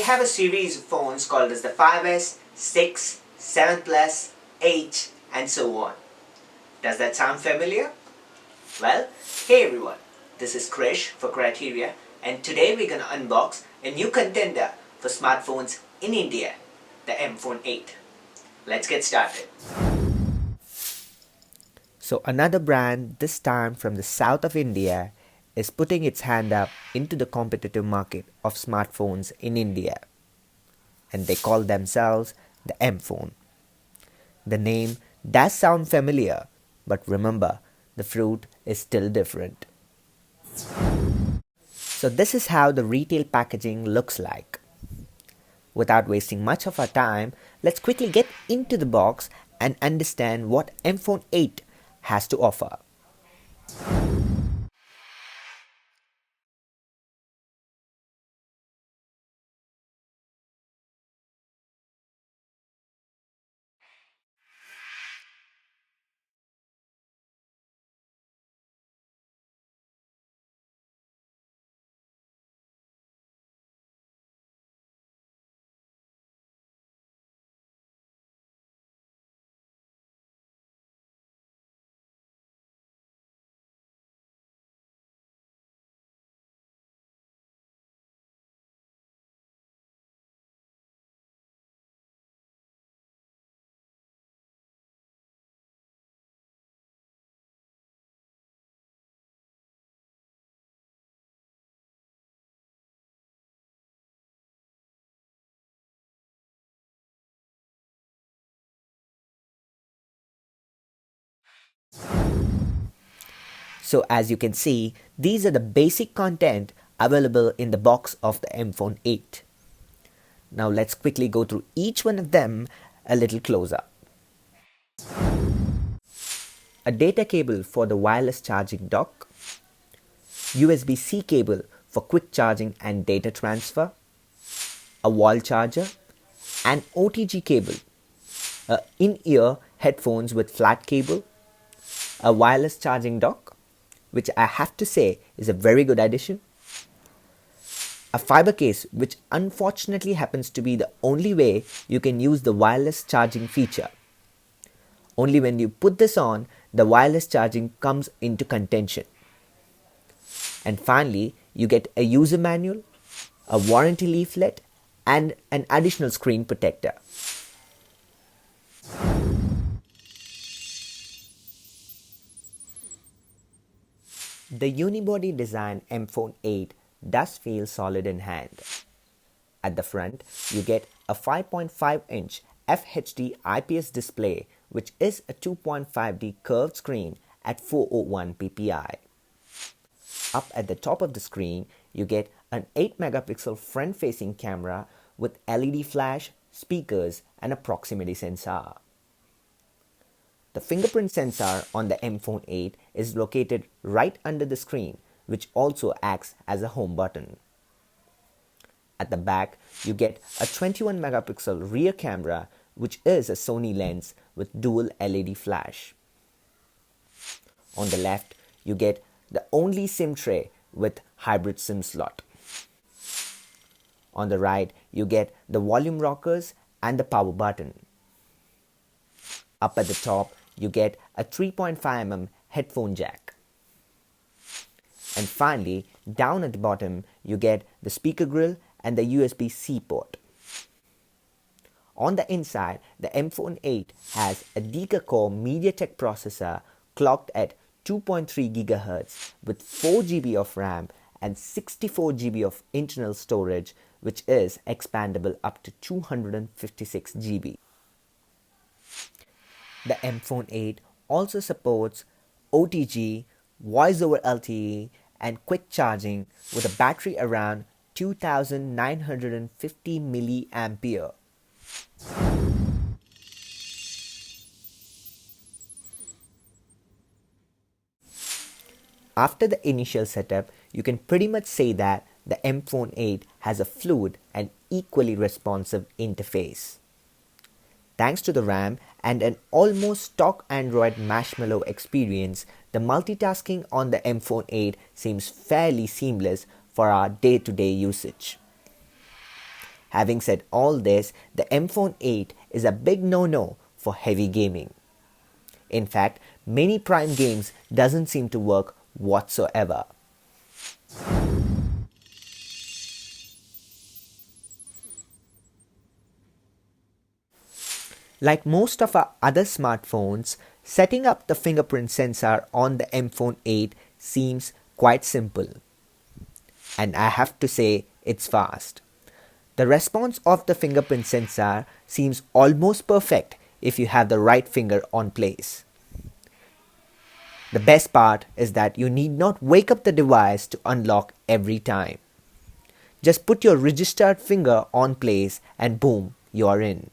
have a series of phones called as the 5S, 6, 7 Plus, 8 and so on. Does that sound familiar? Well, hey everyone, this is KRISH for Criteriyeah, and today we're going to unbox a new contender for smartphones in India, the mPhone 8. Let's get started. So another brand, this time from the south of India, is putting its hand up into the competitive market of smartphones in India. And they call themselves the mPhone. The name does sound familiar, but remember, the fruit is still different. So this is how the retail packaging looks like. Without wasting much of our time, let's quickly get into the box and understand what mPhone 8 has to offer. So as you can see, these are the basic content available in the box of the mPhone 8. Now let's quickly go through each one of them a little closer. A data cable for the wireless charging dock, USB-C cable for quick charging and data transfer, a wall charger, an OTG cable, in-ear headphones with flat cable, a wireless charging dock, which I have to say is a very good addition, a fiber case, which unfortunately happens to be the only way you can use the wireless charging feature. Only when you put this on, the wireless charging comes into contention. And finally, you get a user manual, a warranty leaflet, and an additional screen protector. The unibody design mPhone 8 does feel solid in hand. At the front, you get a 5.5-inch FHD IPS display, which is a 2.5D curved screen at 401 ppi. Up at the top of the screen, you get an 8-megapixel front-facing camera with LED flash, speakers, and a proximity sensor. The fingerprint sensor on the mPhone 8 is located right under the screen, which also acts as a home button. At the back, you get a 21-megapixel rear camera, which is a Sony lens with dual LED flash. On the left, you get the only SIM tray with hybrid SIM slot. On the right, you get the volume rockers and the power button. Up at the top, you get a 3.5mm headphone jack. And finally, down at the bottom, you get the speaker grill and the USB-C port. On the inside, the mPhone 8 has a DECA-CORE MediaTek processor clocked at 2.3 GHz with 4 GB of RAM and 64 GB of internal storage, which is expandable up to 256 GB. The mPhone 8 also supports OTG, voice over LTE, and quick charging with a battery around 2950 mAh. After the initial setup, you can pretty much say that the mPhone 8 has a fluid and equally responsive interface. Thanks to the RAM and an almost stock Android Marshmallow experience, the multitasking on the mPhone 8 seems fairly seamless for our day-to-day usage. Having said all this, the mPhone 8 is a big no-no for heavy gaming. In fact, many prime games doesn't seem to work whatsoever. Like most of our other smartphones, setting up the fingerprint sensor on the mPhone 8 seems quite simple. And I have to say, it's fast. The response of the fingerprint sensor seems almost perfect if you have the right finger on place. The best part is that you need not wake up the device to unlock every time. Just put your registered finger on place and boom, you are in.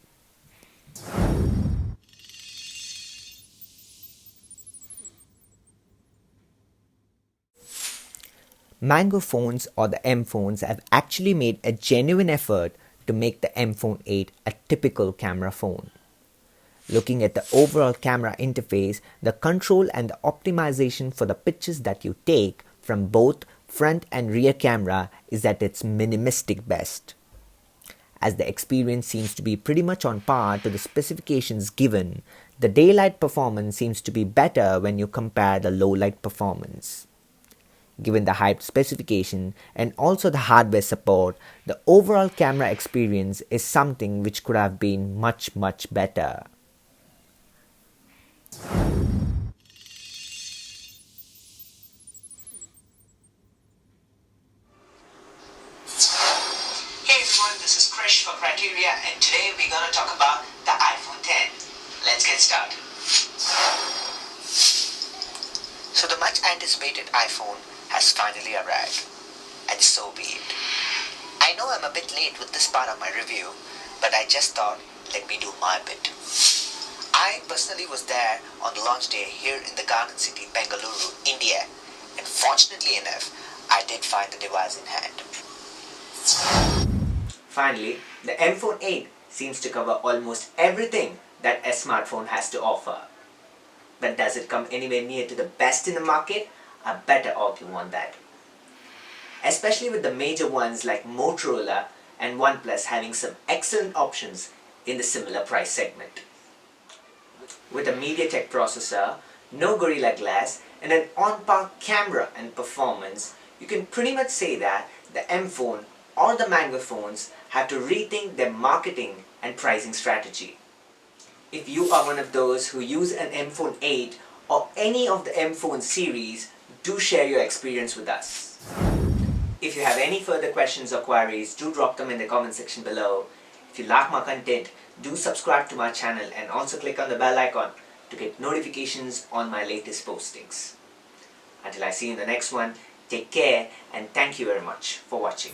Mango phones or the M phones have actually made a genuine effort to make the mPhone 8 a typical camera phone. Looking at the overall camera interface, the control and the optimization for the pictures that you take from both front and rear camera is at its minimalistic best. As the experience seems to be pretty much on par to the specifications given, the daylight performance seems to be better when you compare the low light performance. Given the hyped specification and also the hardware support, the overall camera experience is something which could have been much better. Hey everyone, this is KRISH for Criteriyeah, and today we're gonna talk about the iPhone 10. Let's get started. So the much anticipated iPhone has finally arrived, and so be it. I know I'm a bit late with this part of my review, but I just thought, let me do my bit. I personally was there on the launch day here in the Garden City, Bangalore, India, and fortunately enough, I did find the device in hand. Finally, the mPhone 8 seems to cover almost everything that a smartphone has to offer. But does it come anywhere near to the best in the market? I better argue on that. Especially with the major ones like Motorola and OnePlus having some excellent options in the similar price segment. With a MediaTek processor, no Gorilla Glass, and an on-par camera and performance, you can pretty much say that the mPhone or the Mango phones have to rethink their marketing and pricing strategy. If you are one of those who use an mPhone 8 or any of the mPhone series, do share your experience with us. If you have any further questions or queries, do drop them in the comment section below. If you like my content, do subscribe to my channel and also click on the bell icon to get notifications on my latest postings. Until I see you in the next one, take care and thank you very much for watching.